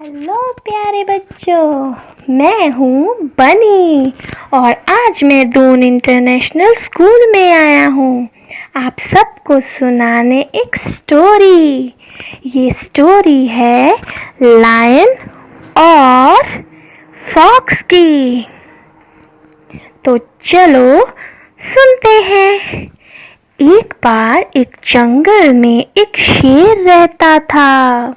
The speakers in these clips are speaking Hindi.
हेलो प्यारे बच्चों, मैं हूँ बनी और आज मैं दून इंटरनेशनल स्कूल में आया हूँ आप सबको सुनाने एक स्टोरी। ये स्टोरी है लायन और फॉक्स की। तो चलो सुनते हैं। एक बार एक जंगल में एक शेर रहता था।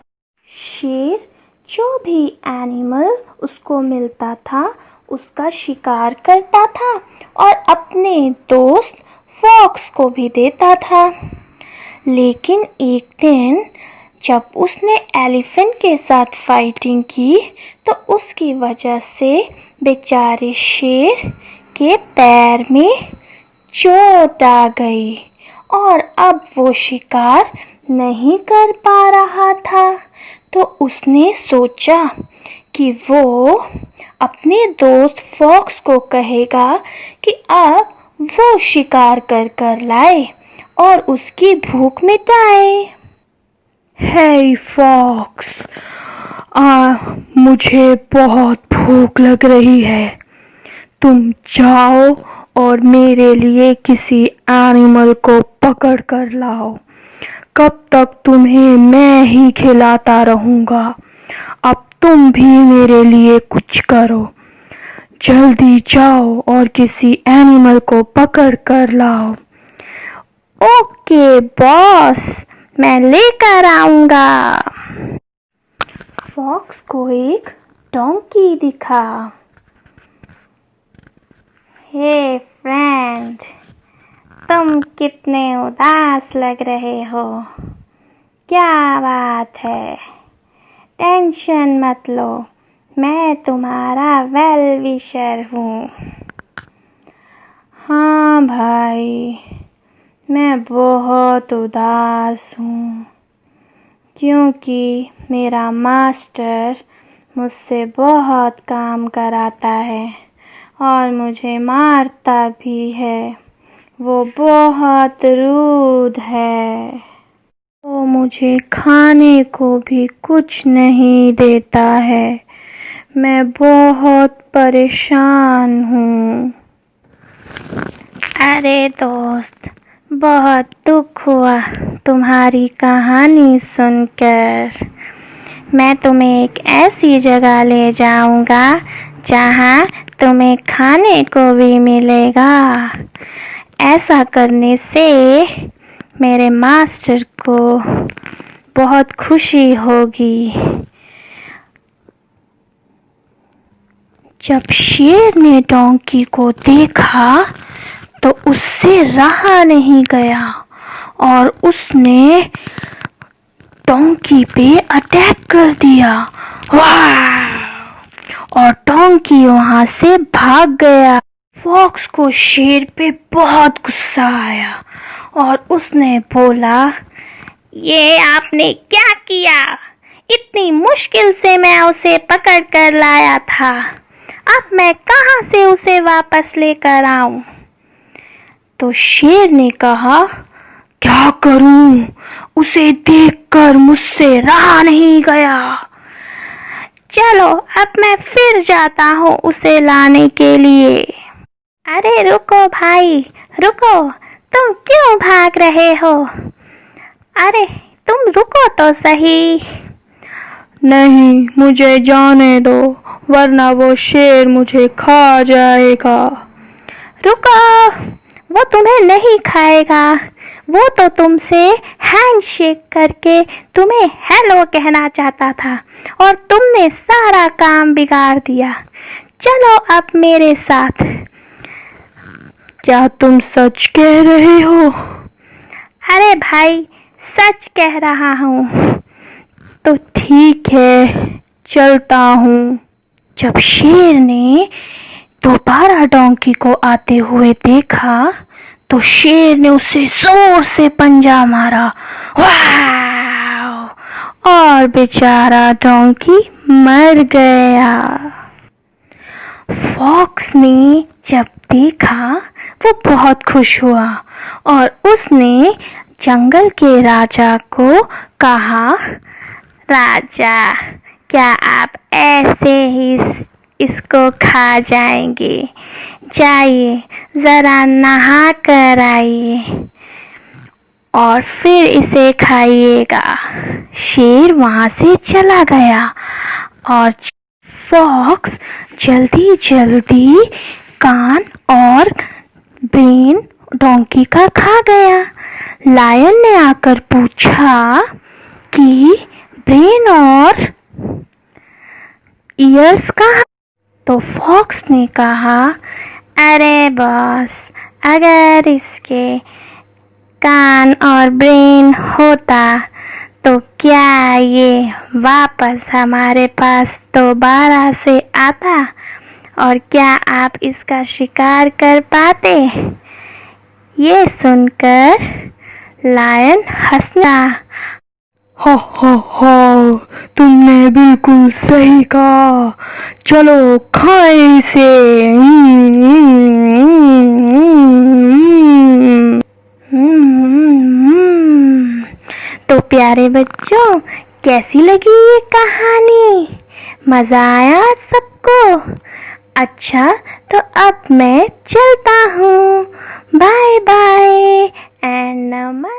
शेर जो भी एनिमल उसको मिलता था उसका शिकार करता था और अपने दोस्त फॉक्स को भी देता था। लेकिन एक दिन जब उसने एलिफेंट के साथ फाइटिंग की तो उसकी वजह से बेचारे शेर के पैर में चोट आ गई और अब वो शिकार नहीं कर पा रहा था। तो उसने सोचा कि वो अपने दोस्त फॉक्स को कहेगा कि अब वो शिकार कर लाए और उसकी भूख मिटाए। हे फॉक्स, मुझे बहुत भूख लग रही है। तुम जाओ और मेरे लिए किसी एनिमल को पकड़ कर लाओ। कब तक तुम्हें मैं ही खिलाता रहूंगा? अब तुम भी मेरे लिए कुछ करो। जल्दी जाओ और किसी एनिमल को पकड़ कर लाओ। ओके बॉस, मैं लेकर आऊंगा। फॉक्स को एक डोंकी दिखा। हे फ्रेंड, तुम कितने उदास लग रहे हो। क्या बात है? टेंशन मत लो, मैं तुम्हारा वेल विशर हूँ। हाँ भाई, मैं बहुत उदास हूँ क्योंकि मेरा मास्टर मुझसे बहुत काम कराता है और मुझे मारता भी है। वो बहुत रूड है। वो मुझे खाने को भी कुछ नहीं देता है। मैं बहुत परेशान हूँ। अरे दोस्त, बहुत दुख हुआ तुम्हारी कहानी सुनकर। मैं तुम्हें एक ऐसी जगह ले जाऊंगा जहां तुम्हें खाने को भी मिलेगा। ऐसा करने से मेरे मास्टर को बहुत खुशी होगी। जब शेर ने डोंकी को देखा तो उससे रहा नहीं गया और उसने डोंकी पे अटैक कर दिया। वाह! और डोंकी वहां से भाग गया। फॉक्स को शेर पे बहुत गुस्सा आया और उसने बोला, ये आपने क्या किया? इतनी मुश्किल से मैं उसे पकड़ कर लाया था। अब मैं कहां से उसे वापस लेकर आऊं? तो शेर ने कहा, क्या करूं? उसे देखकर मुझसे रहा नहीं गया। चलो अब मैं फिर जाता हूँ उसे लाने के लिए। अरे रुको भाई, रुको, तुम क्यों भाग रहे हो? अरे तुम रुको तो सही। नहीं, मुझे जाने दो, वरना वो शेर मुझे खा जाएगा। रुको, वो तुम्हें नहीं खाएगा। वो तो तुमसे हैंडशेक करके तुम्हें हेलो कहना चाहता था और तुमने सारा काम बिगाड़ दिया। चलो अब मेरे साथ। क्या तुम सच कह रहे हो? अरे भाई, सच कह रहा हूँ। तो ठीक है, चलता हूँ। जब शेर ने दोबारा डोंकी को आते हुए देखा तो शेर ने उसे जोर से पंजा मारा। वाह! और बेचारा डोंकी मर गया। फॉक्स ने जब देखा वो बहुत खुश हुआ और उसने जंगल के राजा को कहा, राजा, क्या आप ऐसे ही इसको खा जाएंगे? जाइए ज़रा नहा कर आइए और फिर इसे खाइएगा। शेर वहाँ से चला गया और फॉक्स जल्दी जल्दी कान और ब्रेन डोंकी का खा गया। लायन ने आकर पूछा कि ब्रेन और ईयर्स कहाँ? तो फॉक्स ने कहा, अरे बॉस, अगर इसके कान और ब्रेन होता तो क्या ये वापस हमारे पास दोबारा से आता और क्या आप इसका शिकार कर पाते? ये सुनकर लायन हंसा। हा हा हा, तुमने बिल्कुल सही कहा, चलो खाएं इसे। तो प्यारे बच्चों, कैसी लगी ये कहानी? मज़ा आया सबको? अच्छा, तो अब मैं चलता हूँ। बाय बाय एंड नमस्ते।